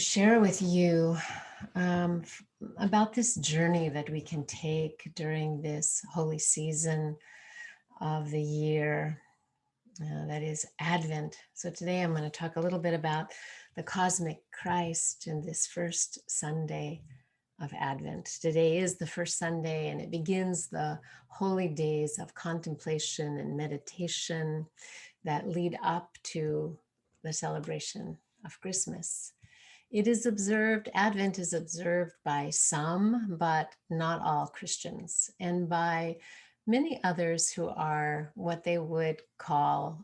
share with you about this journey that we can take during this holy season of the year, that is Advent. So today I'm going to talk a little bit about the cosmic Christ in this first Sunday of Advent. Today is the first Sunday, and it begins the holy days of contemplation and meditation that lead up to the celebration of Christmas. It is observed, Advent is observed by some, but not all Christians, and by many others who are what they would call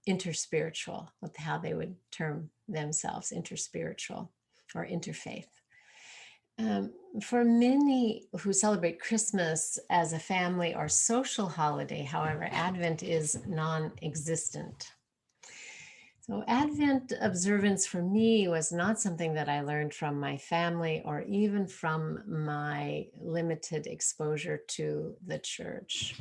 interspiritual, how they would term themselves, interspiritual or interfaith. For many who celebrate Christmas as a family or social holiday, however, Advent is non-existent. So Advent observance for me was not something that I learned from my family or even from my limited exposure to the church.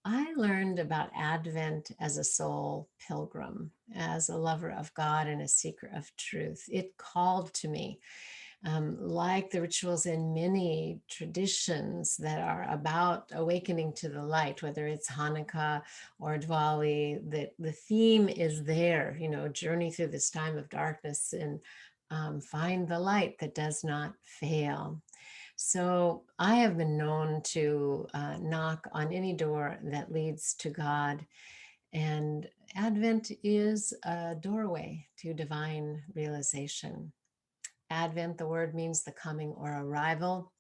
I learned about Advent as a soul pilgrim, as a lover of God and a seeker of truth. It called to me. Like the rituals in many traditions that are about awakening to the light, whether it's Hanukkah or Diwali, the theme is there, journey through this time of darkness and find the light that does not fail. So I have been known to knock on any door that leads to God. And Advent is a doorway to divine realization. Advent, the word means the coming or arrival,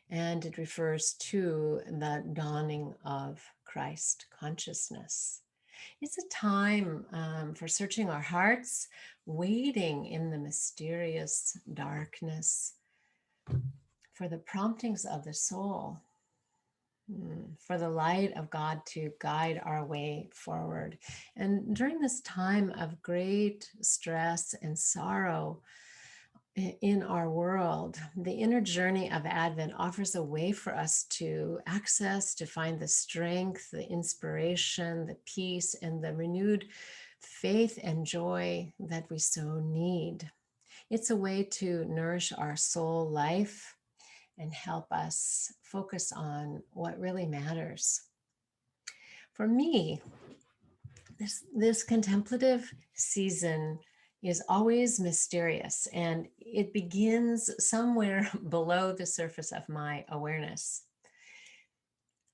and it refers to the dawning of Christ consciousness. It's a time for searching our hearts, waiting in the mysterious darkness for the promptings of the soul, for the light of God to guide our way forward. And during this time of great stress and sorrow, in our world, the inner journey of Advent offers a way for us to access, to find the strength, the inspiration, the peace, and the renewed faith and joy that we so need. It's a way to nourish our soul life and help us focus on what really matters. For me, this contemplative season is always mysterious, and it begins somewhere below the surface of my awareness.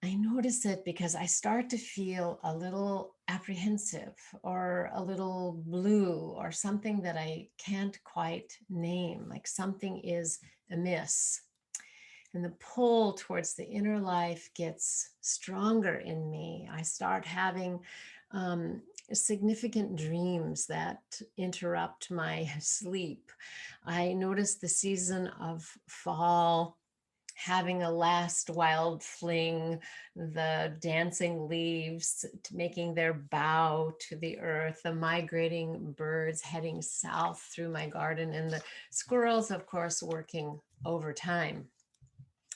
I notice it because I start to feel a little apprehensive or a little blue or something that I can't quite name, like something is amiss. And the pull towards the inner life gets stronger in me. I start having significant dreams that interrupt my sleep. I notice the season of fall having a last wild fling, the dancing leaves making their bow to the earth, the migrating birds heading south through my garden, and the squirrels, of course, working overtime.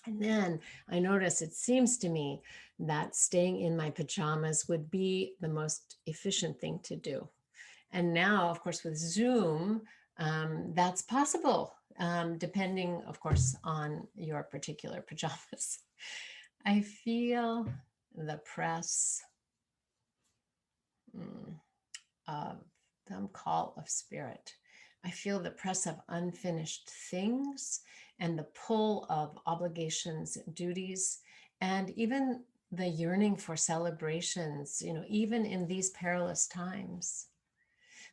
And then I notice, it seems to me, that staying in my pajamas would be the most efficient thing to do. And now, of course, with Zoom, that's possible, depending, of course, on your particular pajamas. I feel the press of some call of spirit. I feel the press of unfinished things and the pull of obligations, duties, and even the yearning for celebrations, even in these perilous times.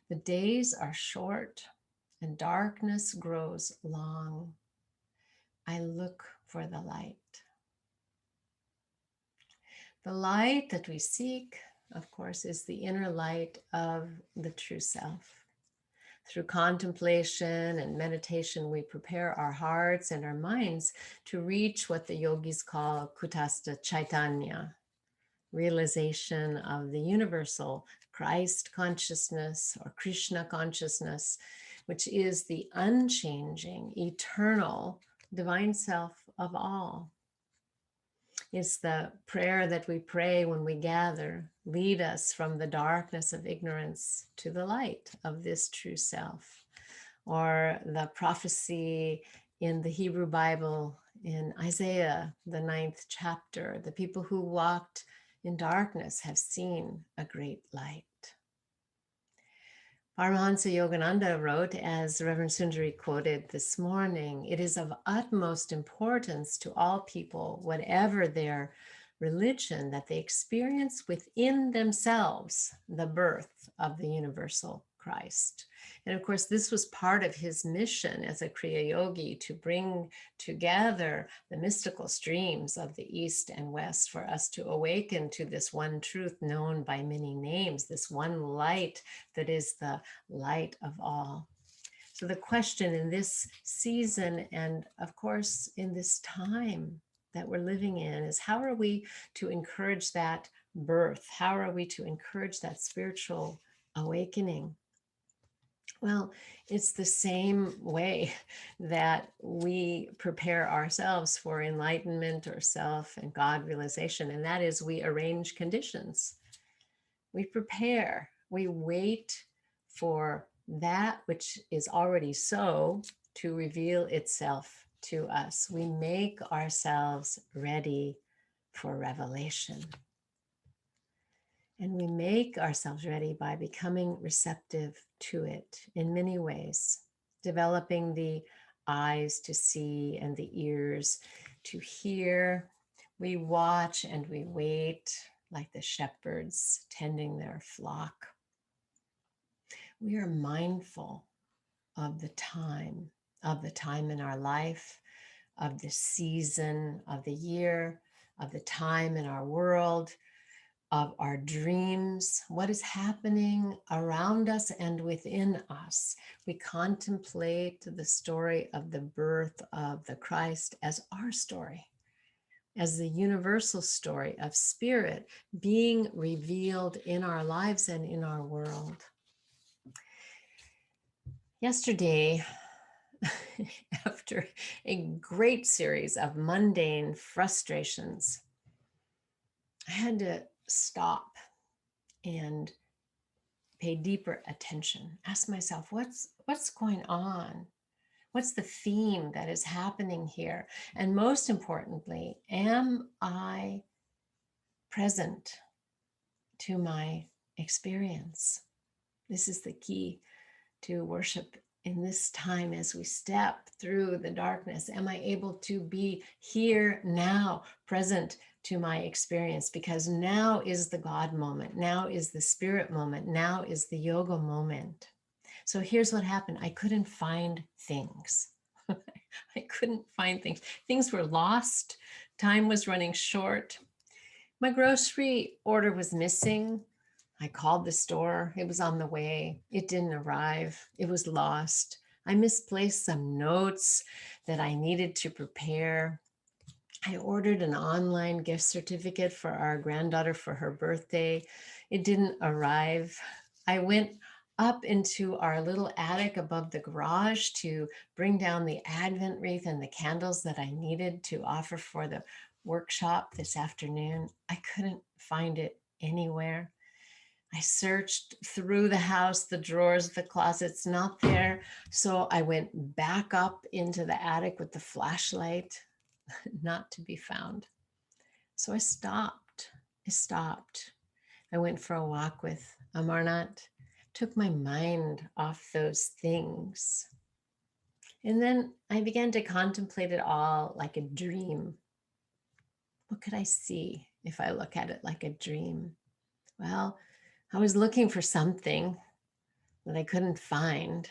The days are short and darkness grows long. I look for the light. The light that we seek, of course, is the inner light of the true self. Through contemplation and meditation, we prepare our hearts and our minds to reach what the yogis call kutastha chaitanya, realization of the universal Christ consciousness or Krishna consciousness, which is the unchanging, eternal, divine self of all. It's the prayer that we pray when we gather, lead us from the darkness of ignorance to the light of this true self. or the prophecy in the Hebrew Bible in Isaiah, the 9th chapter. The people who walked in darkness have seen a great light. Paramahansa Yogananda wrote, as Reverend Sundari quoted this morning, it is of utmost importance to all people, whatever their religion, that they experience within themselves the birth of the universal Christ. And of course, this was part of his mission as a Kriya Yogi, to bring together the mystical streams of the East and West for us to awaken to this one truth known by many names, this one light that is the light of all. So the question in this season, and of course in this time that we're living in, is how are we to encourage that birth? How are we to encourage that spiritual awakening? Well, it's the same way that we prepare ourselves for enlightenment or self and God realization, and that is we arrange conditions. We prepare, we wait for that which is already so to reveal itself to us. We make ourselves ready for revelation. And we make ourselves ready by becoming receptive to it in many ways, developing the eyes to see and the ears to hear. We watch and we wait like the shepherds tending their flock. We are mindful of the time in our life, of the season of the year, of the time in our world, of our dreams, what is happening around us and within us. We contemplate the story of the birth of the Christ as our story, as the universal story of spirit being revealed in our lives and in our world. Yesterday, after a great series of mundane frustrations, I had to stop and pay deeper attention, ask myself, what's going on? What's the theme that is happening here? And most importantly, am I present to my experience? This is the key to worship in this time as we step through the darkness. Am I able to be here now, present to my experience? Because now is the God moment. Now is the spirit moment. Now is the yoga moment. So here's what happened. I couldn't find things. I couldn't find things. Things were lost. Time was running short. My grocery order was missing. I called the store. It was on the way. It didn't arrive. It was lost. I misplaced some notes that I needed to prepare. I ordered an online gift certificate for our granddaughter for her birthday. It didn't arrive. I went up into our little attic above the garage to bring down the Advent wreath and the candles that I needed to offer for the workshop this afternoon. I couldn't find it anywhere. I searched through the house, the drawers, the closets, not there. So I went back up into the attic with the flashlight, not to be found. So I stopped. I went for a walk with Amarnath, took my mind off those things. And then I began to contemplate it all like a dream. What could I see if I look at it like a dream? Well, I was looking for something that I couldn't find.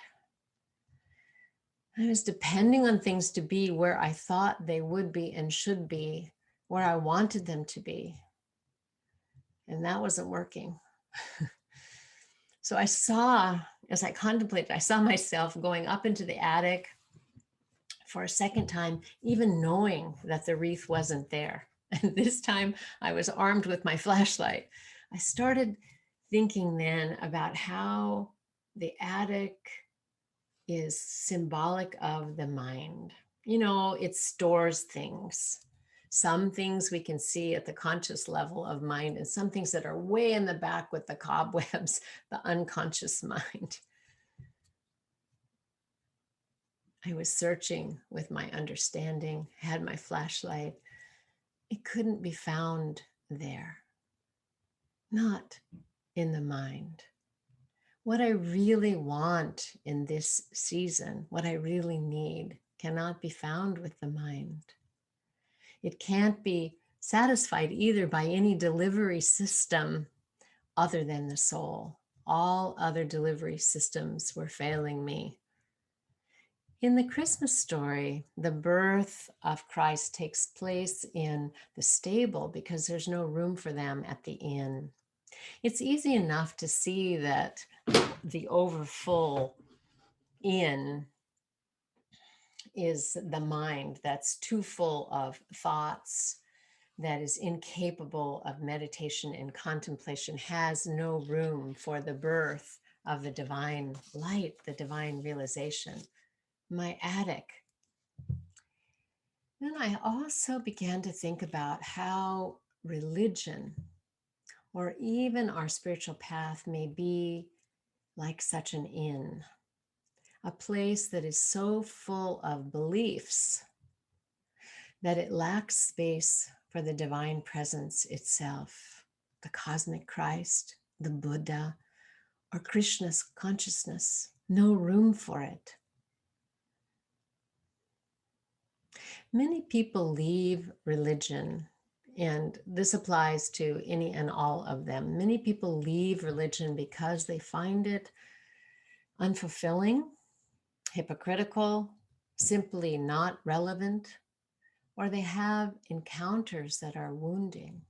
I was depending on things to be where I thought they would be and should be, where I wanted them to be. And that wasn't working. So I saw, as I contemplated, I saw myself going up into the attic for a second time, even knowing that the wreath wasn't there. And this time I was armed with my flashlight. I started thinking then about how the attic is symbolic of the mind. You know, it stores things. Some things we can see at the conscious level of mind, and some things that are way in the back with the cobwebs, the unconscious mind. I was searching with my understanding, had my flashlight. It couldn't be found there, not in the mind. What I really want in this season, what I really need, cannot be found with the mind. It can't be satisfied either by any delivery system other than the soul. All other delivery systems were failing me. In the Christmas story, the birth of Christ takes place in the stable because there's no room for them at the inn. It's easy enough to see that the overfull inn is the mind that's too full of thoughts, that is incapable of meditation and contemplation, has no room for the birth of the divine light, the divine realization. My attic. Then I also began to think about how religion, or even our spiritual path, may be like such an inn, a place that is so full of beliefs that it lacks space for the divine presence itself, the cosmic Christ, the Buddha, or Krishna's consciousness. No room for it. Many people leave religion, and this applies to any and all of them. Many people leave religion because they find it unfulfilling, hypocritical, simply not relevant, or they have encounters that are wounding.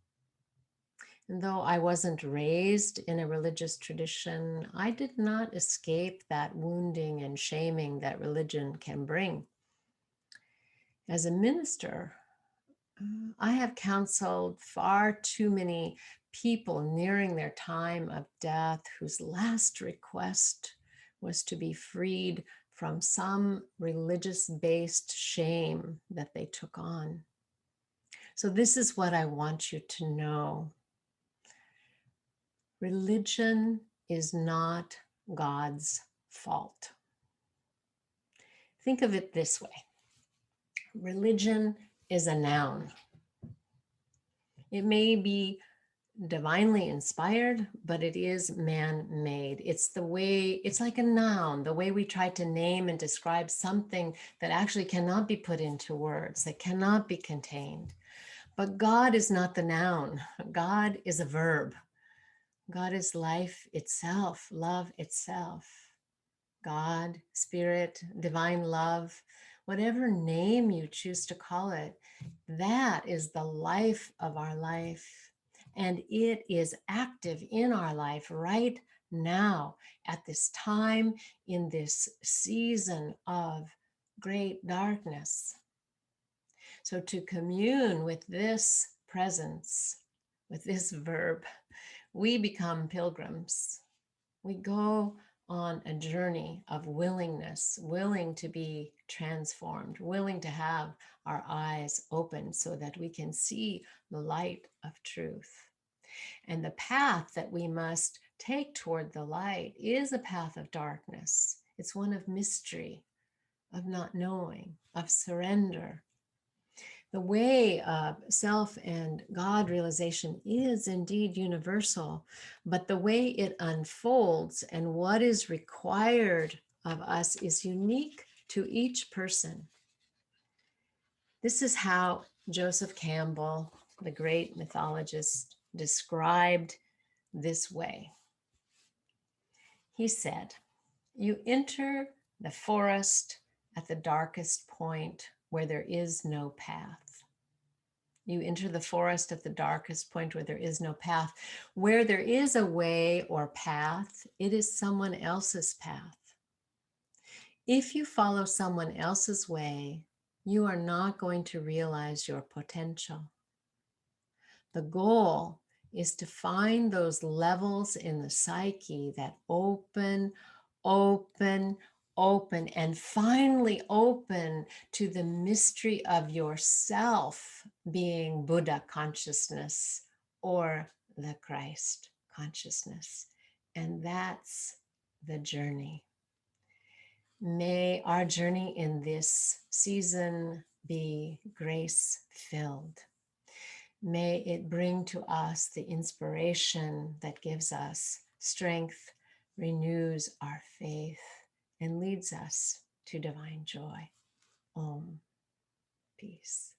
And though I wasn't raised in a religious tradition, I did not escape that wounding and shaming that religion can bring. As a minister, I have counseled far too many people nearing their time of death whose last request was to be freed from some religious-based shame that they took on. So this is what I want you to know. Religion is not God's fault. Think of it this way. Religion is a noun. It may be divinely inspired, but it is man-made. It's like a noun, the way we try to name and describe something that actually cannot be put into words, that cannot be contained. But God is not the noun. God is a verb. God is life itself, love itself. God, spirit, divine love, whatever name you choose to call it, that is the life of our life. And it is active in our life right now, at this time, in this season of great darkness. So to commune with this presence, with this verb, we become pilgrims. We go on a journey of willingness, willing to be transformed, willing to have our eyes open so that we can see the light of truth. And the path that we must take toward the light is a path of darkness. It's one of mystery, of not knowing, of surrender. The way of self and God realization is indeed universal, but the way it unfolds and what is required of us is unique to each person. This is how Joseph Campbell, the great mythologist, described this way. He said, "You enter the forest at the darkest point where there is no path. You enter the forest at the darkest point where there is no path. Where there is a way or path, it is someone else's path. If you follow someone else's way, you are not going to realize your potential. The goal is to find those levels in the psyche that open, open, open, and finally open to the mystery of yourself being Buddha consciousness or the Christ consciousness. And that's the journey. May our journey in this season be grace-filled. May it bring to us the inspiration that gives us strength, renews our faith, and leads us to divine joy. Om. Peace.